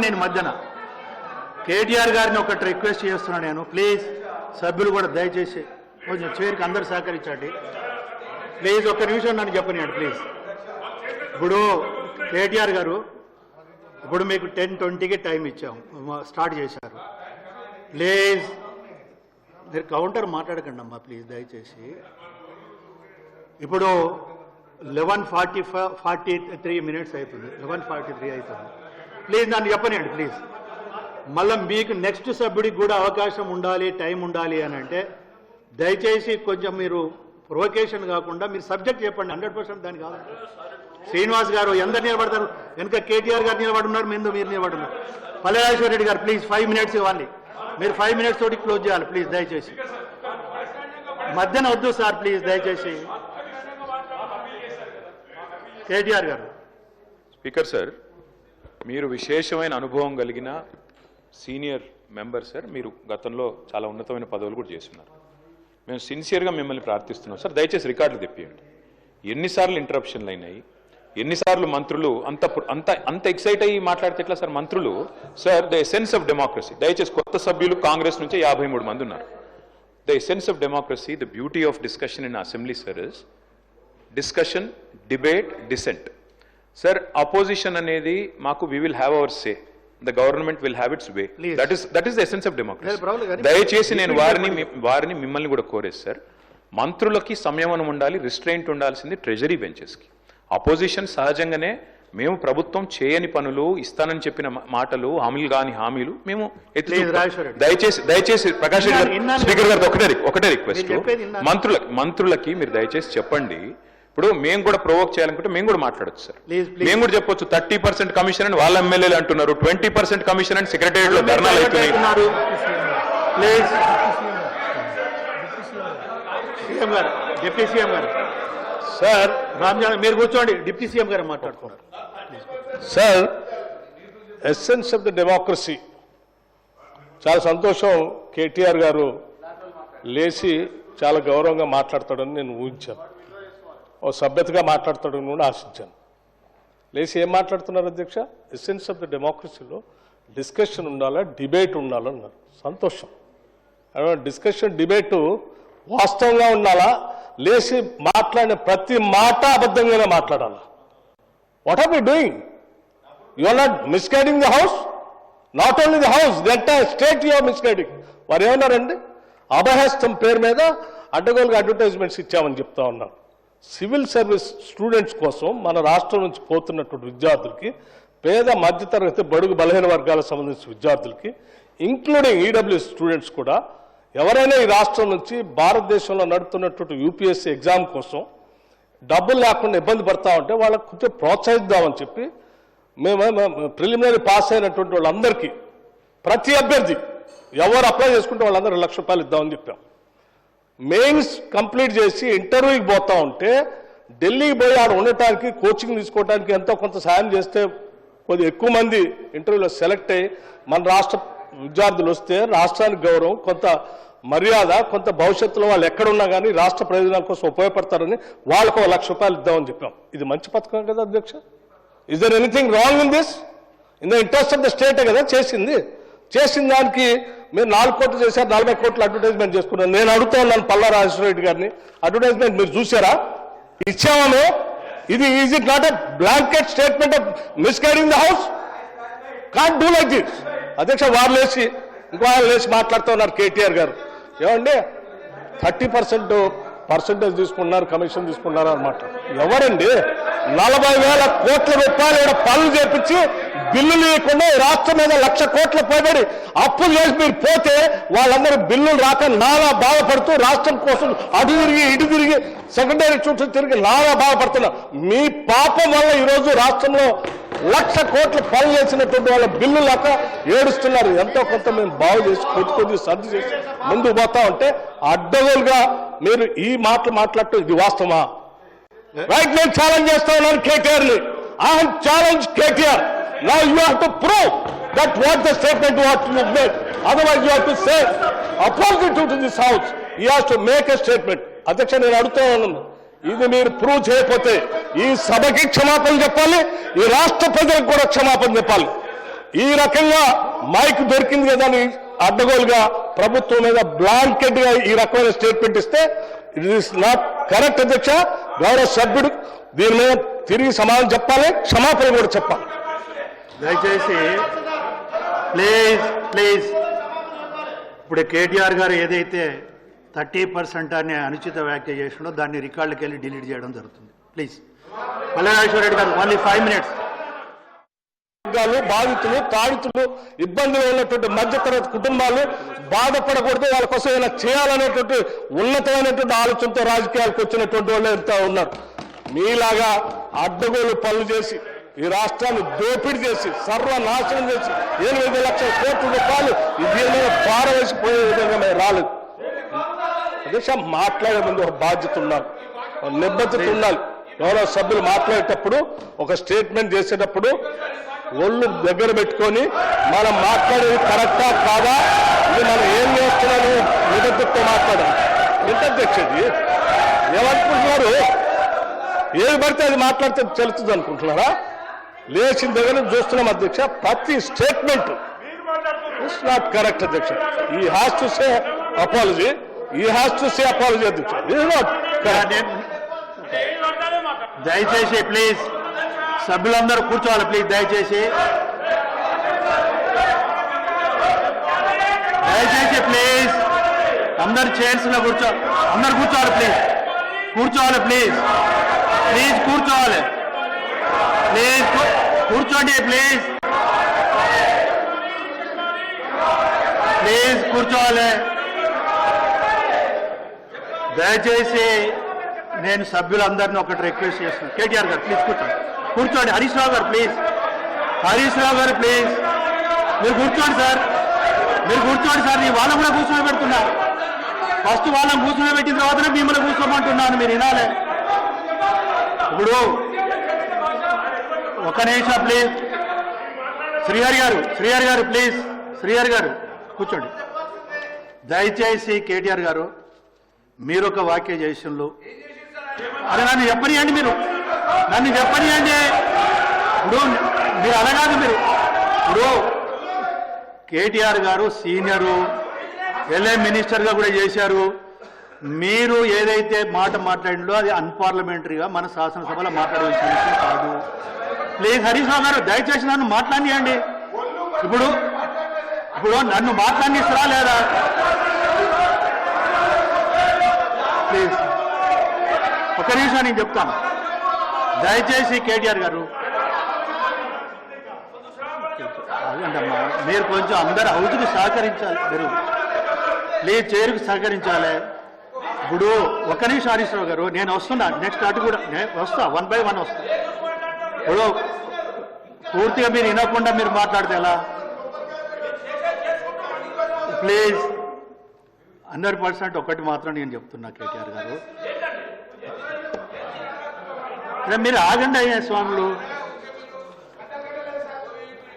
నేను మధ్యన కేటీఆర్ గారిని ఒకటి రిక్వెస్ట్ చేస్తున్నాను నేను, ప్లీజ్ సభ్యులు కూడా దయచేసి కొంచెం చైర్కి అందరు సహకరించండి ప్లీజ్. ఒక్క నిమిషం నన్ను చెప్పనియండి ప్లీజ్. ఇప్పుడు కేటీఆర్ గారు ఇప్పుడు మీకు 10:20కి టైం ఇచ్చాము, స్టార్ట్ చేశారు. ప్లీజ్ మీరు కౌంటర్ మాట్లాడకండి అమ్మా ప్లీజ్ దయచేసి. ఇప్పుడు 11:43 మినిట్స్ అవుతుంది, 11:43 అవుతుంది. ప్లీజ్ నన్ను చెప్పనియండి ప్లీజ్. మళ్ళీ మీకు నెక్స్ట్ సభ్యుడికి కూడా అవకాశం ఉండాలి, టైం ఉండాలి అని అంటే దయచేసి కొంచెం మీరు ప్రొవకేషన్ కాకుండా మీరు సబ్జెక్ట్ చెప్పండి. 100% దాని కాదు. శ్రీనివాస్ గారు ఎందరు నిలబడతారు? వెనుక కేటీఆర్ గారు నిలబడున్నారు, మీరు నిలబడున్నారు. పల్లెరాజేశ్వర రెడ్డి గారు ప్లీజ్ 5 మినిట్స్ ఇవ్వాలి. మీరు 5 మినిట్స్ తోటి క్లోజ్ చేయాలి ప్లీజ్ దయచేసి. మధ్యన వద్దు సార్ ప్లీజ్ దయచేసి. కేటీఆర్ గారు. స్పీకర్ సార్, మీరు విశేషమైన అనుభవం కలిగిన సీనియర్ మెంబర్ సార్. మీరు గతంలో చాలా ఉన్నతమైన పదవులు కూడా చేస్తున్నారు. మేము సిన్సియర్గా మిమ్మల్ని ప్రార్థిస్తున్నాం సార్, దయచేసి రికార్డులు తెప్పియండి. ఎన్నిసార్లు ఇంటరప్షన్లు అయినాయి, ఎన్నిసార్లు మంత్రులు అంత అంత అంత ఎక్సైట్ అయ్యి మాట్లాడితే ఎట్లా సార్ మంత్రులు? Sir the essence of democracy, దయచేసి కొత్త సభ్యులు కాంగ్రెస్ నుంచి 53 మంది ఉన్నారు. The essence of democracy, the beauty of discussion in assembly sir is discussion, debate, dissent. Sir opposition అనేది మాకు we will have our say, the government will have its way. That is the essence of democracy. దయచేసి నేను వారిని మిమ్మల్ని కూడా కోరేది sir, మంత్రులకి సంయమనం ఉండాలి, రిస్ట్రెయింట్ ఉండాల్సింది ట్రెజరీ బెంచెస్కి. అపోజిషన్ సహజంగానే మేము ప్రభుత్వం చేయని పనులు, ఇస్తానని చెప్పిన మాటలు, హామీలు కాని హామీలు మేము దయచేసి ప్రకాష్ రెడ్డి గారు, స్పీకర్ గారు ఒకటే రిక్వెస్ట్, మంత్రులకి మీరు దయచేసి చెప్పండి. ఇప్పుడు మేము కూడా ప్రొవోక్ చేయాలనుకుంటే మేము కూడా మాట్లాడచ్చు సార్. మేము కూడా చెప్పొచ్చు 30% కమిషన్ అని వాళ్ళ ఎమ్మెల్యేలు అంటున్నారు, 20% కమిషన్ అని సెక్రటేరియట్ లో ధర్నాలు అవుతున్నాయి. డిప్యూటీ సీఎం గారు సార్, రామ్జాన్ మీరు కూర్చోండి. డిప్యూటీ సీఎం గారు మాట్లాడుతున్నారు sir. Essence of the democracy. చాలా సంతోషం కేటీఆర్ గారు లేచి చాలా గౌరవంగా మాట్లాడతాడని నేను ఊహించాను, ఓ సభ్యతగా మాట్లాడతాడని కూడా ఆశించాను. లేచి ఏం మాట్లాడుతున్నారు అధ్యక్ష? ఎసెన్స్ ఆఫ్ ద డెమోక్రసీలో డిస్కషన్ ఉండాలా, డిబేట్ ఉండాలన్నారు. సంతోషం. డిస్కషన్, డిబేటు వాస్తవంగా ఉండాలా, లేచి మాట్లాడిన ప్రతి మాట అబద్ధంగానే మాట్లాడాలా. What are we doing? You are not misguiding the house, not only the house, the entire state you are misguiding. వారు ఏమన్నారండి? అభయహస్తం పేరు మీద అడ్డగోలుగా అడ్వర్టైజ్మెంట్స్ ఇచ్చామని చెప్తా ఉన్నారు. సివిల్ సర్వీస్ స్టూడెంట్స్ కోసం మన రాష్ట్రం నుంచి పోతున్నటువంటి విద్యార్థులకి, పేద మధ్యతరగతి బడుగు బలహీన వర్గాలకు సంబంధించిన విద్యార్థులకి, ఇంక్లూడింగ్ ఈడబ్ల్యూఎస్ స్టూడెంట్స్ కూడా, ఎవరైనా ఈ రాష్ట్రం నుంచి భారతదేశంలో నడుపుతున్నటువంటి యూపీఎస్సీ ఎగ్జామ్ కోసం డబ్బులు లేకుండా ఇబ్బంది పడతా ఉంటే వాళ్ళకు కొంచెం ప్రోత్సహిద్దామని చెప్పి మేము ప్రిలిమినరీ పాస్ అయినటువంటి వాళ్ళందరికీ, ప్రతి అభ్యర్థి ఎవరు అప్లై చేసుకుంటే వాళ్ళందరూ ₹1,00,000 ఇద్దామని చెప్పాం. మెయిన్స్ కంప్లీట్ చేసి ఇంటర్వ్యూకి పోతా ఉంటే ఢిల్లీకి పోయి ఆడ ఉండటానికి, కోచింగ్ తీసుకోవడానికి ఎంతో కొంత సాయం చేస్తే కొద్దిగా ఎక్కువ మంది ఇంటర్వ్యూలో సెలెక్ట్ అయ్యి మన రాష్ట్ర విద్యార్థులు వస్తే రాష్ట్రానికి గౌరవం, కొంత మర్యాద, కొంత భవిష్యత్తులో వాళ్ళు ఎక్కడున్నా కానీ రాష్ట్ర ప్రయోజనాల కోసం ఉపయోగపడతారని వాళ్ళకు ₹1,00,000 ఇద్దామని చెప్పాం. ఇది మంచి పథకం కదా అధ్యక్ష? Is there anything wrong in this? In the interest of the స్టేటే కదా చేసిన దానికి మీరు 4 కోట్లు చేశారు, 40 కోట్లు అడ్వర్టైజ్మెంట్ చేసుకున్నారు. నేను అడుగుతా ఉన్నాను పల్లారాజేశ్వర రెడ్డి గారిని, అడ్వర్టైజ్మెంట్ మీరు చూసారా? ఇచ్చామో? ఇది is it not a blanket statement of misguiding the house? Can't do like this. అధ్యక్ష వారు లేచి ఇంకో ఆయన లేచి మాట్లాడుతూ ఉన్నారు కేటీఆర్ గారు. ఏమండి 30% తీసుకున్నారు, కమిషన్ తీసుకున్నారు అన్నమాట. ఎవరండి 40,000 కోట్ల రూపాయలు పనులు చేపించి బిల్లులు ఇవ్వకుండా రాష్ట్రం మీద 1,00,000 కోట్ల పైబడి అప్పులు చేసి మీరు పోతే వాళ్ళందరూ బిల్లులు రాక నానా బాధపడుతూ రాష్ట్రం కోసం అటు తిరిగి ఇటు తిరిగి సెకండరీ చుట్టూ తిరిగి నానా బాధపడుతున్నారు. మీ పాపం వల్ల ఈరోజు రాష్ట్రంలో 1,00,000 కోట్ల పనులు చేసినటువంటి వాళ్ళ బిల్లు లేక ఏడుస్తున్నారు. ఎంతో కొంత మేము బాగు చేసి కొద్ది సర్ది చేసి ముందుకు పోతా ఉంటే అడ్డగోలుగా మీరు ఈ మాటలు మాట్లాడటం ఇది వాస్తవమా? రైట్, నేను ఛాలెంజ్ చేస్తా ఉన్నాను కేటీఆర్ని. I have challenge KTR. Now you have to prove that what the statement what you made. Otherwise you have to say opposite to this house. He has to make a statement. అధ్యక్ష నేను అడుగుతా ఉన్నాను, ఇది మీరు prove చేయకపోతే ఈ సభకి క్షమాపణ చెప్పాలి, ఈ రాష్ట్ర ప్రజలకు కూడా క్షమాపణ చెప్పాలి. ఈ రకంగా మైక్ దొరికింది కదా అని అడ్డగోలుగా ప్రభుత్వం మీద బ్లాంకెట్ గా ఈ రకమైన స్టేట్మెంట్ ఇస్తే ఇట్ ఈస్ నాట్ కరెక్ట్ అధ్యక్ష. గౌరవ సభ్యుడు దీని మీద తిరిగి సమాధానం చెప్పాలి, క్షమాపణ కూడా చెప్పాలి. దయచేసి ప్లీజ్ ఇప్పుడు కేటీఆర్ గారు ఏదైతే 30% అనే అనుచిత వ్యాఖ్య చేసినో దాన్ని రికార్డులకు వెళ్ళి డిలీట్ చేయడం జరుగుతుంది. ప్లీజ్ పల్లెరాజేశ్వర రెడ్డి గారు ఓన్లీ 5 minutes. బాధితులు, తాడితులు, ఇబ్బందులు ఉన్నటువంటి మధ్యతరగతి కుటుంబాలు బాధపడకూడదు, వాళ్ళ కోసం ఏమైనా చేయాలనేటువంటి ఉన్నతమైనటువంటి ఆలోచనతో రాజకీయాలకు వచ్చినటువంటి వాళ్ళు ఎంత ఉన్నారు. మీలాగా అడ్డగోలు పనులు చేసి ఈ రాష్ట్రాన్ని దోపిడీ చేసి సర్వనాశనం చేసి 8 లక్షల కోట్ల రూపాయలు దీని మీద పారవేసిపోయే విధంగా మేము రాలేదు. అధ్యక్ష, మాట్లాడే ముందు ఒక బాధ్యత ఉండాలి, నిబద్ధత ఉండాలి. గౌరవ సభ్యులు మాట్లాడేటప్పుడు ఒక స్టేట్మెంట్ చేసేటప్పుడు ఒళ్ళు దగ్గర పెట్టుకొని మనం మాట్లాడేది కరెక్టా కాదా, ఇది మనం ఏం చేస్తున్నాము నిబద్ధతతో మాట్లాడాలి. ఎంత అధ్యక్ష ఇది ఏమనుకుంటున్నారు? ఏది పడితే అది మాట్లాడితే చెల్లుతుంది అనుకుంటున్నారా? లేచిన దగ్గర నుంచి చూస్తున్నాం అధ్యక్ష, ప్రతి స్టేట్మెంట్ ఇట్స్ నాట్ కరెక్ట్ అధ్యక్ష. ఈ హ్యాస్ టు సే అపాలజీ, అధ్యక్ష. It is not correct. దయచేసి ప్లీజ్ సభ్యులందరూ కూర్చోవాలి. ప్లీజ్ దయచేసి ప్లీజ్ అందరు చైర్స్ లో అందరు కూర్చోవాలి. ప్లీజ్ కూర్చోవాలి. ప్లీజ్ కూర్చోవాలి. కూర్చోండి. ప్లీజ్ కూర్చోవాలి. దయచేసి నేను సభ్యులందరినీ ఒకటి రిక్వెస్ట్ చేస్తున్నాను. కేటీఆర్ గారు ప్లీజ్ కూర్చోండి. హరీష్ రావు గారు ప్లీజ్ మీరు కూర్చోండి సార్. నేను వాళ్ళని కూడా కూర్చొని పెడుతున్నా. ఫస్ట్ వాళ్ళని కూర్చొని పెట్టిన తర్వాతనే మిమ్మల్ని కూర్చోమంటున్నాను, మీరు వినాలి. ఇప్పుడు ఒక నిమిషం ప్లీజ్. శ్రీహరి గారు ప్లీజ్. శ్రీహరి గారు కూర్చోండి. దయచేసి కేటీఆర్ గారు మీరు ఒక వాక్య చేసినలు అరే నన్ను చెప్పనియండి. ఇప్పుడు మీరు అడగాదు. ఇప్పుడు కేటీఆర్ గారు సీనియరు, ఎల్ఏ మినిస్టర్గా కూడా చేశారు. మీరు ఏదైతే మాట మాట్లాడిందో అది అన్పార్లమెంటరీగా మన శాసనసభలో మాట్లాడవలసిన విషయం కాదు. ప్లీజ్ హరీష్ రావు గారు దయచేసి నన్ను మాట్లాడియండి. ఇప్పుడు నన్ను మాట్లాడిస్తారా లేదా? ప్లీజ్ ఒక నిమిషం నేను చెప్తాను. దయచేసి కేటీఆర్ గారు అదేంటమ్మా, మీరు కొంచెం అందరు హౌస్కి సహకరించాలి. మీరు ప్లీజ్ చైర్కి సహకరించాలి. ఇప్పుడు ఒక్క నిమిషం హరీష్ రావు గారు, నేను వస్తున్నా. నెక్స్ట్ అటు కూడా వస్తా, 1 by 1 వస్తా. ఇప్పుడు పూర్తిగా మీరు వినకుండా మీరు మాట్లాడితే ఎలా? ప్లీజ్ 100% ఒకటి మాత్రం నేను చెప్తున్నా కేటీఆర్ గారు, మీరు ఆగండి అయ్యా స్వాములు.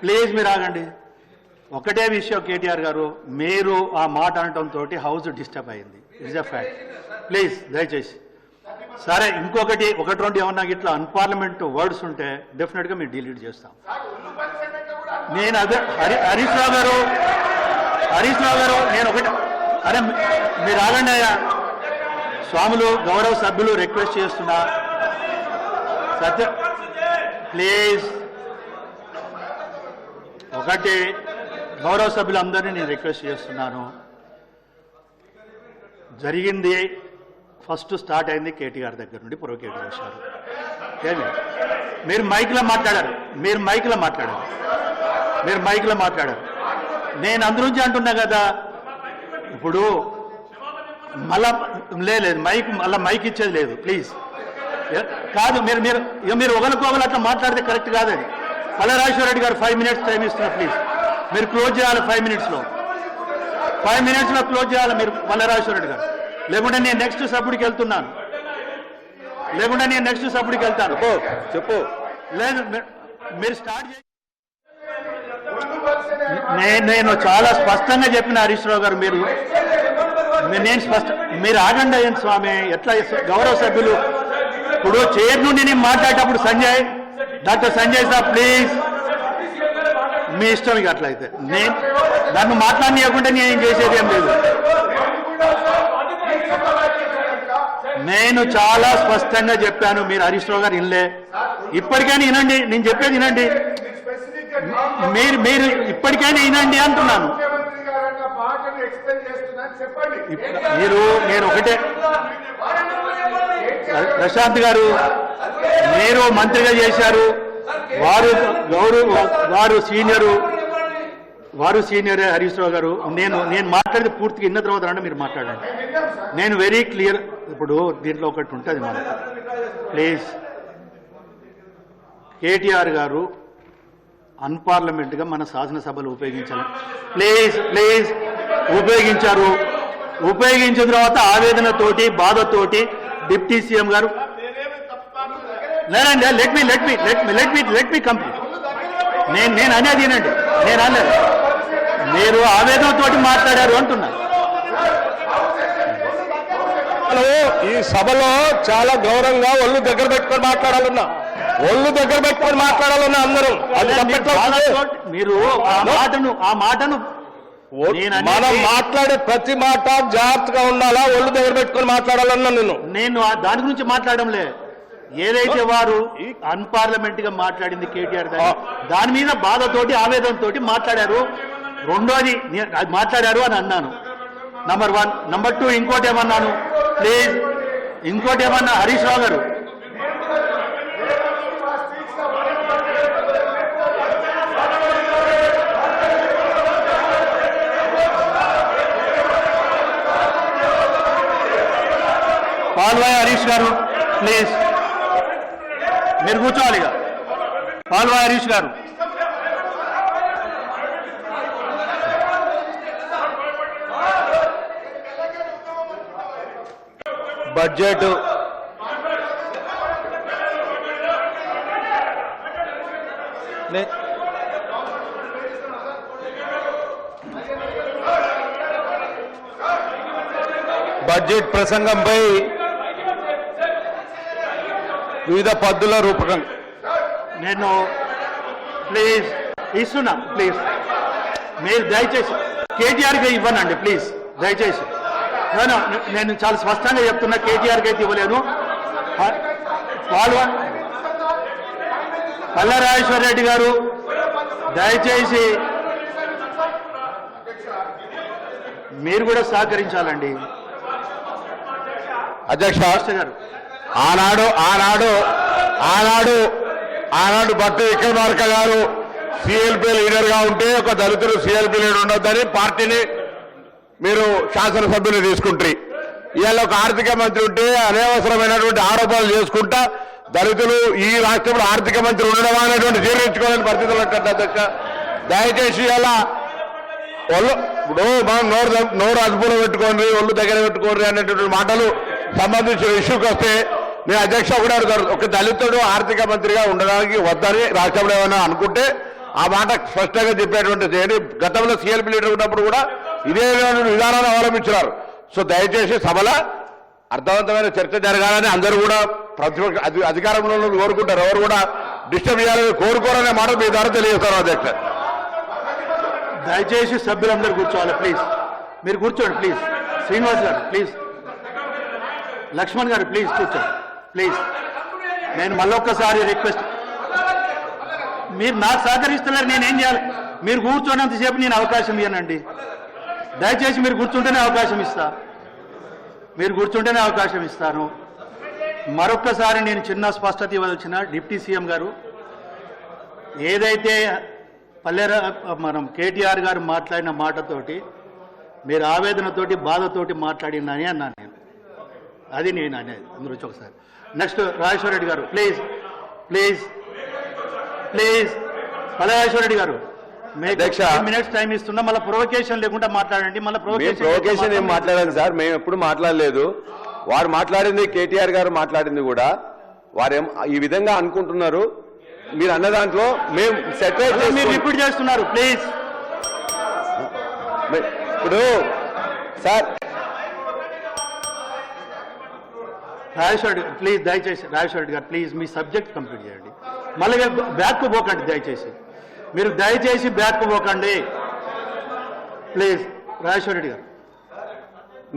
ప్లీజ్ మీరు ఆగండి. ఒకటే విషయం కేటీఆర్ గారు, మీరు ఆ మాట అనటంతో హౌస్ డిస్టర్బ్ అయింది. It's a fact. ప్లీజ్ దయచేసి. సరే, ఇంకొకటి 1-2 ఏమన్నా ఇట్లా అన్పార్లమెంట్ వర్డ్స్ ఉంటే డెఫినెట్గా మీరు డిలీట్ చేస్తాం. నేను అదే హరీష్ రావు గారు నేను ఒకటి అరే మీరు ఆగండి అయ్యా స్వాములు. గౌరవ సభ్యులు రిక్వెస్ట్ చేస్తున్నా సత్య ప్లీజ్. ఒకటి గౌరవ సభ్యులందరినీ నేను రిక్వెస్ట్ చేస్తున్నాను. జరిగింది ఫస్ట్ స్టార్ట్ అయింది కేటీఆర్ దగ్గర నుండి ప్రొవోకేట్ చేశారు. మీరు మైక్లో మాట్లాడారు. నేను అందులోంచి అంటున్నా కదా. ఇప్పుడు మళ్ళా లేదు మైక్ ఇచ్చేది లేదు. ప్లీజ్ కాదు, మీరు ఒకరికొకరు అట్లా మాట్లాడితే కరెక్ట్ కాదని. పల్లెరాజేశ్వర రెడ్డి గారు 5 minutes టైం ఇస్తున్నారు. ప్లీజ్ మీరు క్లోజ్ చేయాలి 5 minutesలో. 5 minutesలో క్లోజ్ చేయాలి మీరు పల్లెరాజేశ్వర రెడ్డి గారు. లేకుంటే నేను నెక్స్ట్ సభ్యుడికి వెళ్తున్నాను. చెప్పు లేదు మీరు స్టార్ట్ చేయండి. నేను చాలా స్పష్టంగా చెప్పిన హరీష్ రావు గారు, మీరు ఆగండి అయ్యండి స్వామి. ఎట్లా గౌరవ సభ్యులు ఇప్పుడు చైర్ నుండి నేను మాట్లాడేటప్పుడు డాక్టర్ సంజయ్ సార్ ప్లీజ్ మీ ఇష్టం ఇక అట్లయితే. నేను నన్ను మాట్లాడనీయకుంటే నేను చేసేది ఏం లేదు. నేను చాలా స్పష్టంగా చెప్పాను, మీరు హరీష్ రావు గారు వినలే. ఇప్పటికైనా వినండి, నేను చెప్పేది వినండి. మీరు ఇప్పటికైనా వినండి అంటున్నాను. నేను ఒకటే, ప్రశాంత్ గారు మీరు మంత్రిగా చేశారు, వారు సీనియర్ హరీష్ రావు గారు. నేను మాట్లాడితే పూర్తిగా విన్న తర్వాత రండి మీరు మాట్లాడండి. నేను వెరీ క్లియర్. ఇప్పుడు దీంట్లో ఒకటి ఉంటుంది మనకు, ప్లీజ్. కేటీఆర్ గారు అన్పార్లమెంట్గా మన శాసనసభలు ఉపయోగించాలి. ప్లీజ్ ఉపయోగించారు. ఉపయోగించిన తర్వాత ఆవేదనతోటి బాధతోటి డిప్యూటీ సీఎం గారు లేదండి, లెట్ మీ కంప్లీట్. నేను అనేది వినండి, నేను అనలేదు. మీరు ఆవేదనతోటి మాట్లాడారు అంటున్నా. ఈ సభలో చాలా గౌరవంగా ఒళ్ళు దగ్గర పెట్టుకొని మాట్లాడాలన్నా, అందరూ అది మీరు ఆ మాటను మనం మాట్లాడే ప్రతి మాట జాగ్రత్తగా ఉండాలా, ఒళ్ళు దగ్గర పెట్టుకొని మాట్లాడాలన్నా. నేను దాని గురించి మాట్లాడడంలే. ఏదైతే వారు అన్పార్లమెంట్ గా మాట్లాడింది కేటీఆర్ దాని మీద బాధతోటి ఆవేదనతోటి మాట్లాడారు. రెండోది అది మాట్లాడారు అని అన్నాను, నంబర్ 1. నంబర్ 2 ఇంకోటి ఏమన్నాను, ప్లీజ్ ఇంకోటి ఏమన్నా హరీష్ రావు గారు, పాల్వాయి హరీష్ గారు ప్లీజ్ మీరు కూర్చోవాలి. ఇక పాల్వాయి హరీష్ గారు బడ్జెట్ ప్రసంగంపై వివిధ పద్ధతుల రూపకం నేను ప్లీజ్ ఇస్తున్నా. ప్లీజ్ మీరు దయచేసి కేటీఆర్కి ఇవ్వనండి ప్లీజ్ దయచేసి. నేను చాలా స్పష్టంగా చెప్తున్నా, కేటీఆర్కి అయితే ఇవ్వలేను. పల్లరాజేశ్వర రెడ్డి గారు దయచేసి మీరు కూడా సహకరించాలండి. అధ్యక్ష గారు ఆనాడు భట్టి విక్రమార్క గారు సిఎల్పి లీడర్ గా ఉంటే ఒక దళితులు సిఎల్పి లీడర్ ఉండొద్దని పార్టీని మీరు శాసనసభ్యులు తీసుకుంటారు. ఇవాళ ఒక ఆర్థిక మంత్రి ఉంటే అనవసరమైనటువంటి ఆరోపణలు చేసుకుంటా దళితులు ఈ రాష్ట్రంలో ఆర్థిక మంత్రి ఉండడం అనేటువంటి జీర్ణించుకోవాలని పరిస్థితులు ఉంటుంది. అధ్యక్ష దయచేసి ఇలా ఇప్పుడు మనం నోరు అదుపులో పెట్టుకోండి, ఒళ్ళు దగ్గర పెట్టుకోండి అనేటువంటి మాటలు సంబంధించిన ఇష్యూకి వస్తే నేను అధ్యక్ష కూడా ఒక దళితుడు ఆర్థిక మంత్రిగా ఉండడానికి వద్దని రాష్ట్రంలో ఏమైనా అనుకుంటే ఆ మాట స్పష్టంగా చెప్పేటువంటి చేయండి. గతంలో సిఎల్పి లీడర్ ఉన్నప్పుడు కూడా ఇదే విధానాన్ని అవలంబించినారు. సో దయచేసి సభలో అర్థవంతమైన చర్చ జరగాలని అందరూ కూడా ప్రతిపక్ష అధికారంలో కోరుకుంటారు. ఎవరు కూడా డిస్టర్బ్ చేయాలని కోరుకోరనే మాట మీ ద్వారా తెలియజేస్తారు. అధ్యక్ష దయచేసి సభ్యులందరూ కూర్చోవాలి ప్లీజ్. మీరు కూర్చోండి ప్లీజ్. శ్రీనివాస్ గారు ప్లీజ్, లక్ష్మణ్ గారు ప్లీజ్ కూర్చోండి ప్లీజ్. నేను మళ్ళొక్కసారి రిక్వెస్ట్, మీరు నాకు సహకరిస్తున్నారు, నేనేం చేయాలి? మీరు కూర్చోనంతసేపు నేను అవకాశం ఇవ్వనండి. దయచేసి మీరు కూర్చుంటేనే అవకాశం ఇస్తాను. మరొక్కసారి నేను చిన్న స్పష్టత ఇవ్వాల్సిన డిప్యూటీ సీఎం గారు, ఏదైతే మనం కేటీఆర్ గారు మాట్లాడిన మాటతోటి మీరు ఆవేదనతోటి బాధతోటి మాట్లాడిందని అన్నాను నేను. అది నేను అనేది అందరూ వచ్చి ఒకసారి. నెక్స్ట్ రాజేశ్వర రెడ్డి గారు ప్లీజ్ పల్లరాజేశ్వర రెడ్డి గారు, మినిట్స్ టైం ఇస్తున్నా, మళ్ళీ ప్రొవకేషన్ లేకుండా మాట్లాడండి. మళ్ళీ ప్రొవకేషన్ ఏం మాట్లాడాలి సార్, మేము ఎప్పుడు మాట్లాడలేదు. వారు మాట్లాడింది, కేటీఆర్ గారు మాట్లాడింది కూడా వారేం ఈ విధంగా అనుకుంటున్నారు. మీరు అన్న దాంట్లో మేము సెటిల్ మీరు రిపీట్ చేస్తున్నారు ప్లీజ్. ఇప్పుడు సార్ రాజేశ్వర రెడ్డి ప్లీజ్, దయచేసి రాజేశ్వర రెడ్డి గారు ప్లీజ్ మీ సబ్జెక్ట్ కంప్లీట్ చేయండి. మళ్ళీ బ్యాక్ పోకండి దయచేసి. మీరు దయచేసి బ్యాక్ పోకండి ప్లీజ్. రాజేశ్వర రెడ్డి గారు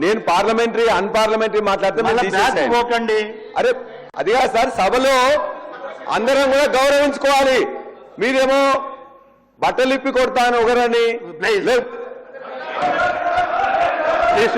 నేను పార్లమెంటరీ అన్పార్లమెంటరీ మాట్లాడితే మీరు మళ్ళీ బ్యాక్ తీసేసేయండి. పోకండి. అరే అది కాదు సార్, సభలో అందరం కూడా గౌరవించుకోవాలి. మీరేమో బట్టలు ఇప్పి కొడతాను ఒకరని ప్లీజ్. ప్లీజ్